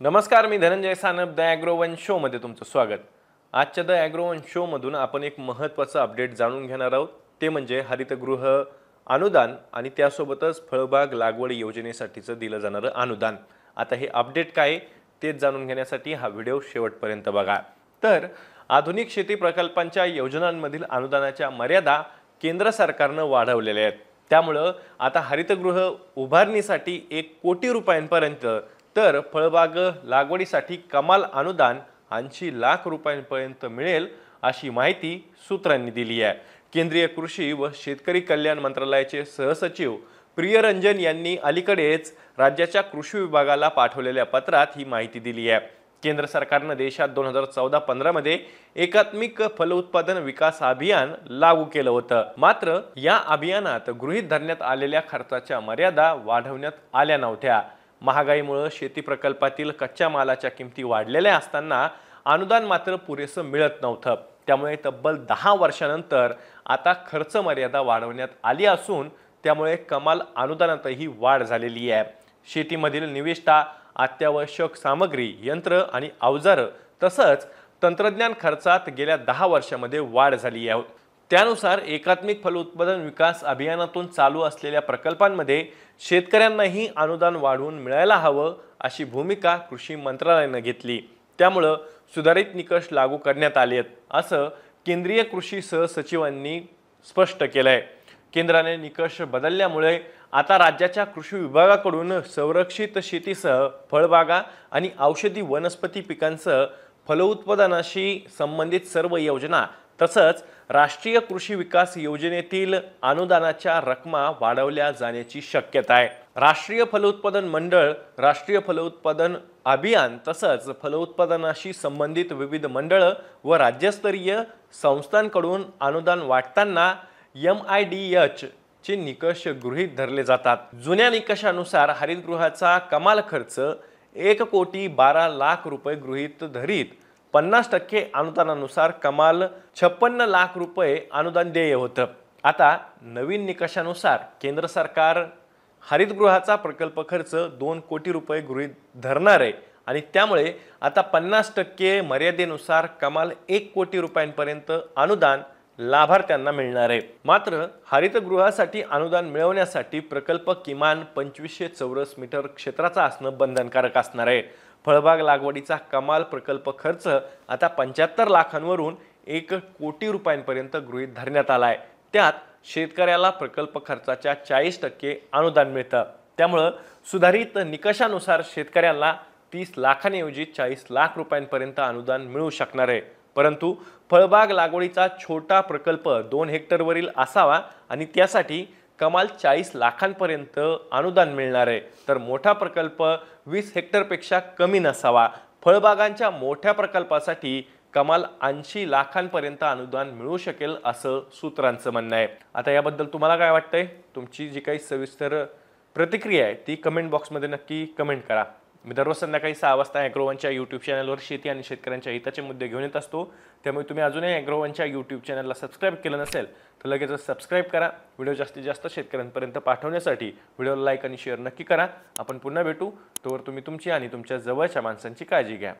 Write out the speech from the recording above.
नमस्कार, मी धनंजय सानप द ॲग्रोवन शोमध्ये तुमचं स्वागत। आजच्या द ॲग्रोवन शोमधून आपण एक महत्त्वाचं अपडेट जाणून घेणार आहोत, ते म्हणजे हरितगृह अनुदान आणि त्यासोबतच फळबाग लागवड योजनेसाठीचं दिलं जाणारं अनुदान। आता हे अपडेट काय तेच जाणून घेण्यासाठी हा व्हिडिओ शेवटपर्यंत बघा। तर आधुनिक शेती प्रकल्पांच्या योजनांमधील अनुदानाच्या मर्यादा केंद्र सरकारनं वाढवलेल्या आहेत। त्यामुळे आता हरितगृह उभारणीसाठी 1 कोटी रुपयांपर्यंत तर फळबाग लागवडीसाठी कमाल अनुदान 80 लाख रुपयांपर्यंत मिळेल अशी माहिती सूत्रांनी दिली आहे। केंद्रीय कृषी व शेतकरी कल्याण मंत्रालयाचे सहसचिव प्रियरंजन यांनी अलीकडेच राज्याच्या कृषी विभागाला पाठवलेल्या पत्रात ही माहिती दिली आहे। केंद्र सरकारने देशात 2014-15 मध्ये एकात्मिक फलोत्पादन विकास अभियान लागू केलं होतं। मात्र या अभियानात गृहीत धरण्यात आलेल्या खर्चाच्या मर्यादा वाढवण्यात आल्या नव्हत्या। महागाईमुळे शेती प्रकल्पातील कच्च्या मालाच्या किमती वाढलेल्या असताना अनुदान मात्र पुरेसं मिळत नव्हतं। त्यामुळे तब्बल 10 वर्षांनंतर आता खर्च मर्यादा वाढवण्यात आली असून त्यामुळे कमाल अनुदानातही वाढ झालेली आहे। शेतीमधील निविष्ठा, अत्यावश्यक सामग्री, यंत्र आणि अवजारं तसंच तंत्रज्ञान खर्चात गेल्या 10 वर्षांमध्ये वाढ झाली आहे। त्यानुसार एकात्मिक फलोत्पादन विकास अभियानातून चालू असलेल्या प्रकल्पांमध्ये शेतकऱ्यांनाही अनुदान वाढवून मिळायला हवं अशी भूमिका कृषी मंत्रालयाने घेतली। त्यामुळे सुधारित निकष लागू करण्यात आले आहेत असं केंद्रीय कृषी सहसचिवांनी स्पष्ट केलंय। केंद्राने निकष बदलल्यामुळे आता राज्याच्या कृषी विभागाकडून संरक्षित शेतीसह फळबागा आणि औषधी वनस्पती पिकांसह फलोत्पादनाशी संबंधित सर्व योजना तसंच राष्ट्रीय कृषी विकास योजनेतील अनुदानाच्या रकमा वाढवल्या जाण्याची शक्यता आहे। राष्ट्रीय फलोत्पादन मंडळ, राष्ट्रीय फलोत्पादन अभियान तसंच फलोत्पादनाशी संबंधित विविध मंडळ व राज्यस्तरीय संस्थांकडून अनुदान वाटताना MIDH चे निकष गृहीत धरले जातात। जुन्या निकषानुसार हरितगृहाचा कमाल खर्च 1,12,00,000 रुपये गृहीत धरीत 50% अनुदानानुसार कमाल 56 लाख रुपये अनुदान देय होतं। आता नवीन निकषानुसार केंद्र सरकार हरितगृहाचा प्रकल्प खर्च 2 कोटी रुपये गृहीत धरणार आहे आणि त्यामुळे आता 50% मर्यादेनुसार कमाल 1 कोटी रुपयांपर्यंत अनुदान लाभार्थ्यांना मिळणार आहे। मात्र हरितगृहासाठी अनुदान मिळवण्यासाठी प्रकल्प किमान 2500 चौरस मीटर क्षेत्राचा असणं बंधनकारक असणार आहे। फळबाग लागवडीचा कमाल प्रकल्प खर्च आता 75 लाखांवरून 1 कोटी रुपयांपर्यंत गृहीत धरण्यात आलाय। त्यात शेतकऱ्याला प्रकल्प खर्चाच्या 40% अनुदान मिळतं। त्यामुळे सुधारित निकषानुसार शेतकऱ्याला 30 लाखांऐवजी 40 लाख रुपयांपर्यंत अनुदान मिळू शकणार आहे। परंतु फळबाग लागवडीचा छोटा प्रकल्प 2 हेक्टरवरील असावा आणि त्यासाठी कमाल 40 लाखांपर्यंत अनुदान मिळणार आहे, तर मोठा प्रकल्प 20 हेक्टरपेक्षा कमी नसावा। फळबागांच्या मोठ्या प्रकल्पासाठी कमाल 80 लाखांपर्यंत अनुदान मिळू शकेल असं सूत्रांचं म्हणणं आहे। आता याबद्दल तुम्हाला काय वाटतंय? तुमची जी काही सविस्तर प्रतिक्रिया आहे ती कमेंट बॉक्समध्ये नक्की कमेंट करा। मी दररोज संध्याकाळी 6 वाजता ॲग्रोवनच्या यूट्यूब चॅनलवर शेती आणि शेतकऱ्यांच्या हिताचे मुद्दे घेऊन येत असतो। त्यामुळे तुम्ही अजूनही ॲग्रोवनच्या यूट्यूब चॅनलला सबस्क्राईब केलं नसेल तर लगेच सबस्क्राईब करा। व्हिडिओ जास्तीत जास्त शेतकऱ्यांपर्यंत पाठवण्यासाठी व्हिडिओला लाईक आणि शेअर नक्की करा। आपण पुन्हा भेटू, तोवर तुम्ही तुमची आणि तुमच्या जवळच्या माणसांची काळजी घ्या।